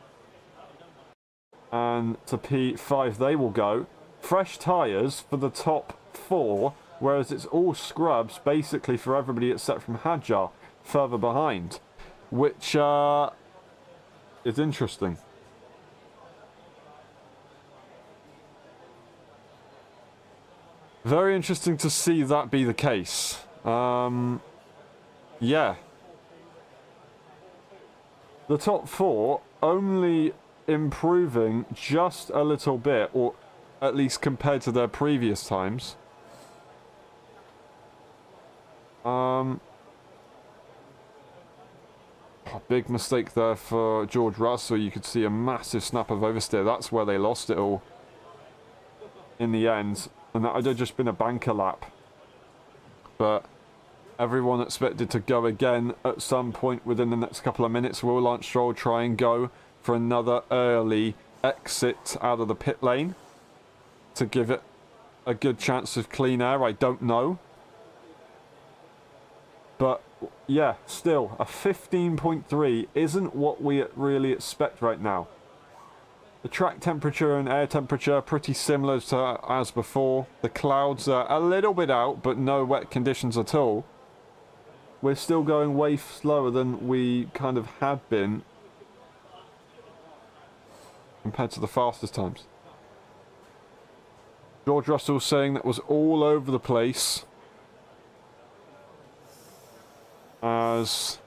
A: And to P5 they will go. Fresh tyres for the top 4, whereas it's all scrubs basically for everybody except from Hadjar further behind, which is interesting. Very interesting to see that be the case. Yeah. The top 4 only improving just a little bit, or at least compared to their previous times. A big mistake there for George Russell. You could see a massive snap of oversteer. That's where they lost it all in the end. And that would have just been a banker lap. But everyone expected to go again at some point within the next couple of minutes. Will Lance Stroll try and go for another early exit out of the pit lane to give it a good chance of clean air? I don't know. But yeah, still, a 15.3 isn't what we really expect right now. The track temperature and air temperature are pretty similar to as before. The clouds are a little bit out, but no wet conditions at all. we're still going way slower than we kind of had been compared to the fastest times. George Russell saying that was all over the place as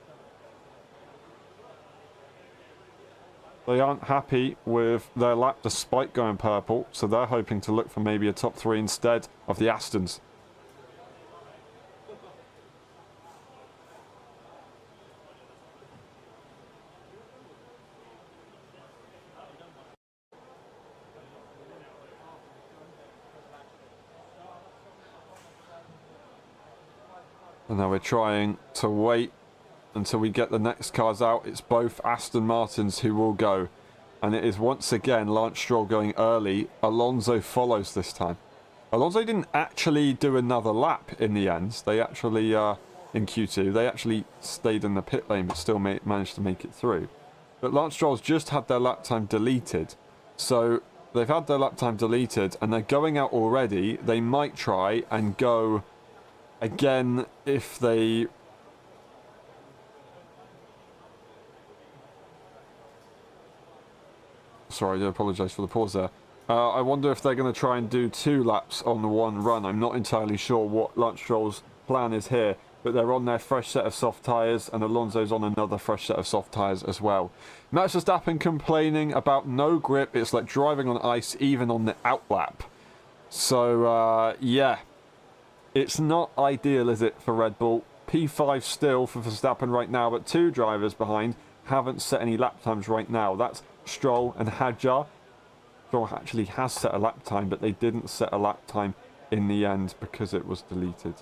A: they aren't happy with their lap despite going purple, so they're hoping to look for maybe a top 3 instead of the Astons. And now we're trying to wait until we get the next cars out. It's both Aston Martins who will go. And it is once again Lance Stroll going early. Alonso follows this time. Alonso didn't actually do another lap in the end. They actually, in Q2, they actually stayed in the pit lane but still managed to make it through. But Lance Stroll's just had their lap time deleted. So they've had their lap time deleted and they're going out already. They might try and go again if they... Sorry, I do apologise for the pause there. I wonder if they're going to try and do 2 laps on the one run. I'm not entirely sure what Lance Stroll's plan is here, but they're on their fresh set of soft tyres and Alonso's on another fresh set of soft tyres as well. Max Verstappen complaining about no grip. It's like driving on ice even on the outlap. So, yeah. It's not ideal, is it, for Red Bull? P5 still for Verstappen right now, but 2 drivers behind haven't set any lap times right now. That's Stroll and Hadjar. Stroll actually has set a lap time, but they didn't set a lap time in the end because it was deleted.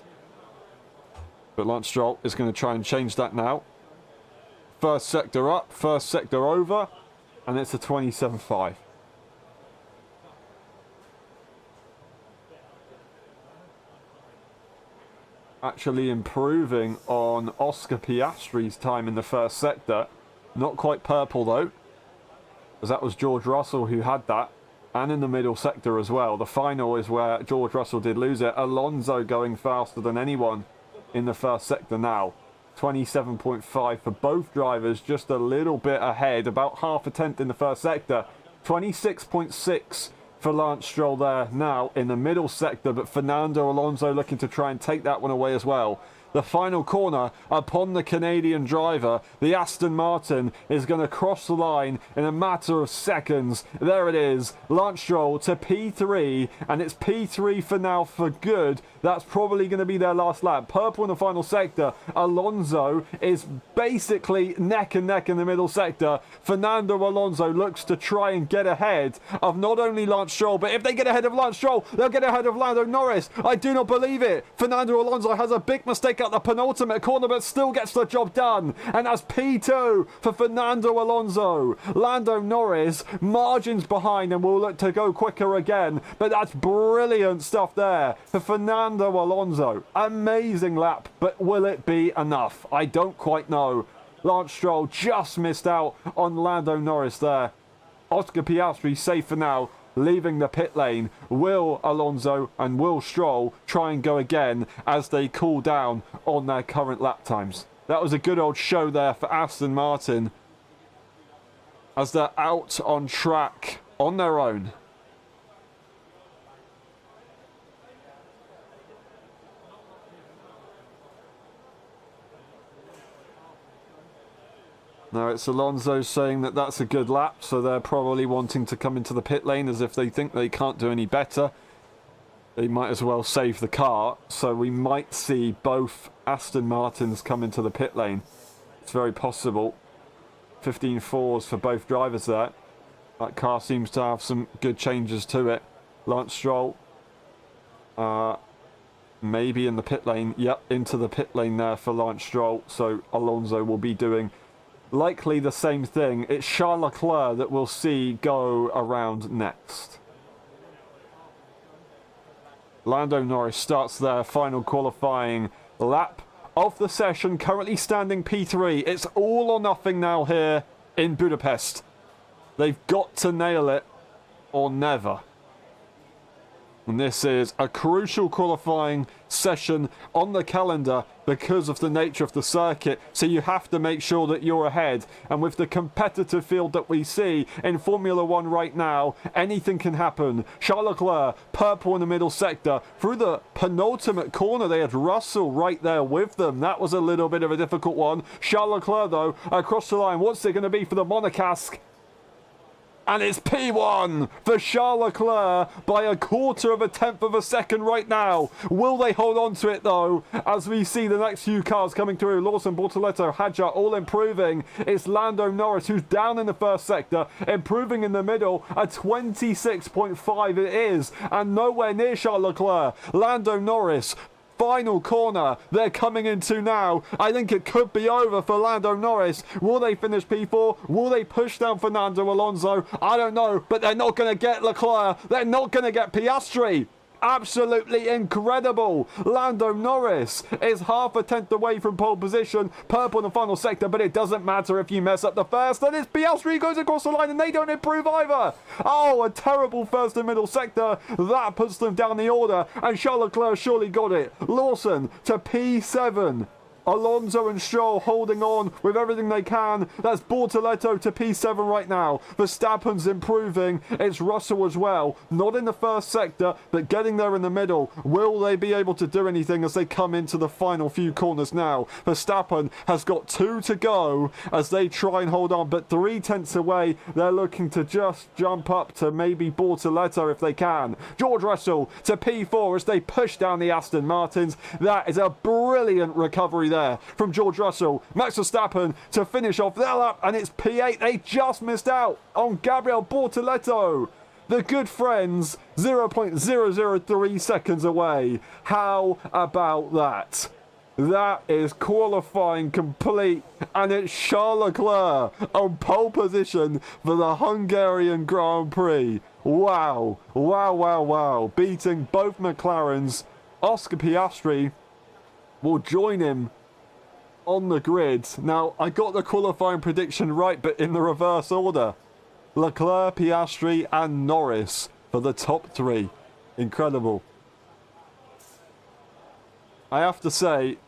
A: But Lance Stroll is going to try and change that now. First sector up, first sector over, and it's a 27.5. Actually improving on Oscar Piastri's time in the first sector. Not quite purple though, as that was George Russell who had that, and in the middle sector as well. The final is where George Russell did lose it. Alonso going faster than anyone in the first sector now. 27.5 for both drivers, just a little bit ahead, about half a tenth in the first sector. 26.6 for Lance Stroll there now in the middle sector, but Fernando Alonso looking to try and take that one away as well. The final corner upon the Canadian driver. The Aston Martin is going to cross the line in a matter of seconds. There it is. Lance Stroll to P3, and it's P3 for now for good. That's probably going to be their last lap. Purple in the final sector. Alonso is basically neck and neck in the middle sector. Fernando Alonso looks to try and get ahead of not only Lance Stroll, but if they get ahead of Lance Stroll, they'll get ahead of Lando Norris. I do not believe it. Fernando Alonso has a big mistake at the penultimate corner, but still gets the job done. And that's P2 for Fernando Alonso. Lando Norris margins behind and will look to go quicker again. But that's brilliant stuff there for Fernando Alonso. Amazing lap, but will it be enough? I don't quite know. Lance Stroll just missed out on Lando Norris there. Oscar Piastri safe for now, leaving the pit lane. Will Alonso and will Stroll try and go again as they cool down on their current lap times? That was a good old show there for Aston Martin as they're out on track on their own. Now it's Alonso saying that that's a good lap, so they're probably wanting to come into the pit lane as if they think they can't do any better. They might as well save the car, so we might see both Aston Martins come into the pit lane. It's very possible. 15.4s for both drivers there. That car seems to have some good changes to it. Lance Stroll, maybe in the pit lane. Yep, into the pit lane there for Lance Stroll, so Alonso will be doing likely the same thing. It's Charles Leclerc that we'll see go around next. Lando Norris starts their final qualifying lap of the session, currently standing P3. It's all or nothing now here in Budapest. They've got to nail it or never. And this is a crucial qualifying session on the calendar because of the nature of the circuit. So you have to make sure that you're ahead. And with the competitive field that we see in Formula One right now, anything can happen. Charles Leclerc, purple in the middle sector. Through the penultimate corner, they had Russell right there with them. That was a little bit of a difficult one. Charles Leclerc, though, across the line. What's it going to be for the Monegasque? And it's P1 for Charles Leclerc by a quarter of a tenth of a second right now. Will they hold on to it, though, as we see the next few cars coming through? Lawson, Bortoleto, Hadjar all improving. It's Lando Norris, who's down in the first sector, improving in the middle. A 26.5 it is, and nowhere near Charles Leclerc. Lando Norris, final corner they're coming into now. I think it could be over for Lando Norris. Will they finish P4? Will they push down Fernando Alonso? I don't know, but they're not going to get Leclerc. They're not going to get Piastri. Absolutely incredible. Lando Norris is half a tenth away from pole position. Purple in the final sector, but it doesn't matter if you mess up the first. And it's Piastri goes across the line and they don't improve either. Oh, a terrible first and middle sector. That puts them down the order. And Charles Leclerc surely got it. Lawson to P7. Alonso and Stroll holding on with everything they can. That's Bortoleto to P7 right now. Verstappen's improving. It's Russell as well. Not in the first sector, but getting there in the middle. Will they be able to do anything as they come into the final few corners now? Verstappen has got 2 to go as they try and hold on, but 3 tenths away. They're looking to just jump up to maybe Bortoleto if they can. George Russell to P4 as they push down the Aston Martins. That is a brilliant recovery there from George Russell. Max Verstappen to finish off their lap, and it's P8. They just missed out on Gabriel Bortoleto. The good friends 0.003 seconds away. How about that? That is qualifying complete, and it's Charles Leclerc on pole position for the Hungarian Grand Prix. Wow, wow, wow, wow. Beating both McLarens. Oscar Piastri will join him on the grid. Now, I got the qualifying prediction right, but in the reverse order. Leclerc, Piastri, and Norris for the top 3. Incredible. I have to say,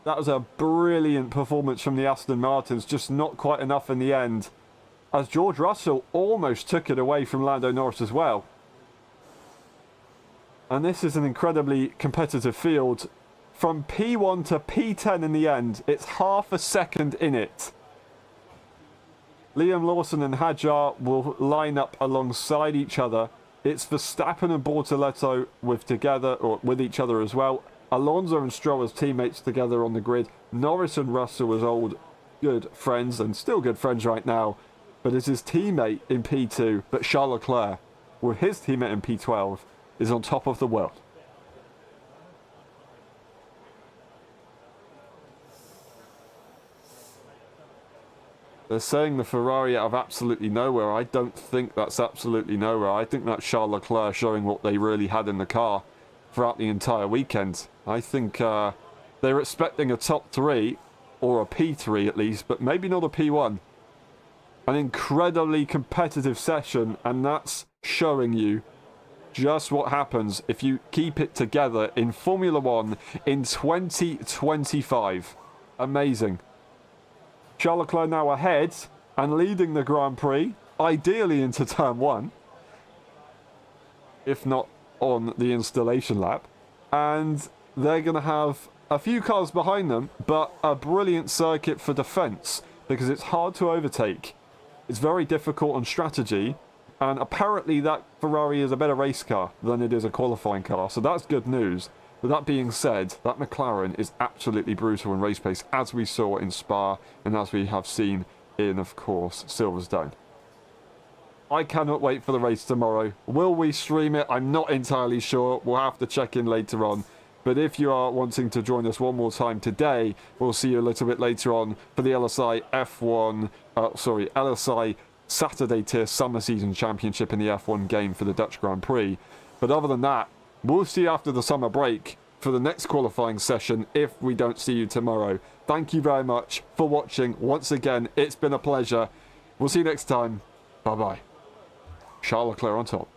A: that was a brilliant performance from the Aston Martins, just not quite enough in the end, as George Russell almost took it away from Lando Norris as well. And this is an incredibly competitive field. From P1 to P10 in the end, it's half a second in it. Liam Lawson and Hadjar will line up alongside each other. It's Verstappen and Bortoleto with each other as well. Alonso and Stroll as teammates together on the grid. Norris and Russell as old good friends, and still good friends right now. But it's his teammate in P2, but Charles Leclerc, with his teammate in P12, is on top of the world. They're saying the Ferrari out of absolutely nowhere. I don't think that's absolutely nowhere. I think that's Charles Leclerc showing what they really had in the car throughout the entire weekend. I think they're expecting a top 3, or a P3 at least, but maybe not a P1. An incredibly competitive session, and that's showing you just what happens if you keep it together in Formula One in 2025. Amazing. Charles Leclerc now ahead and leading the Grand Prix, ideally into turn 1, if not on the installation lap. And they're going to have a few cars behind them, but a brilliant circuit for defense because it's hard to overtake. It's very difficult on strategy, and apparently that Ferrari is a better race car than it is a qualifying car, so that's good news. With that being said, that McLaren is absolutely brutal in race pace, as we saw in Spa and as we have seen in, of course, Silverstone. I cannot wait for the race tomorrow. Will we stream it? I'm not entirely sure. We'll have to check in later on. But if you are wanting to join us one more time today, we'll see you a little bit later on for the LSI LSI Saturday Tier Summer Season Championship in the F1 game for the Dutch Grand Prix. But other than that, we'll see you after the summer break for the next qualifying session if we don't see you tomorrow. Thank you very much for watching. Once again, it's been a pleasure. We'll see you next time. Bye-bye. Charles Leclerc on top.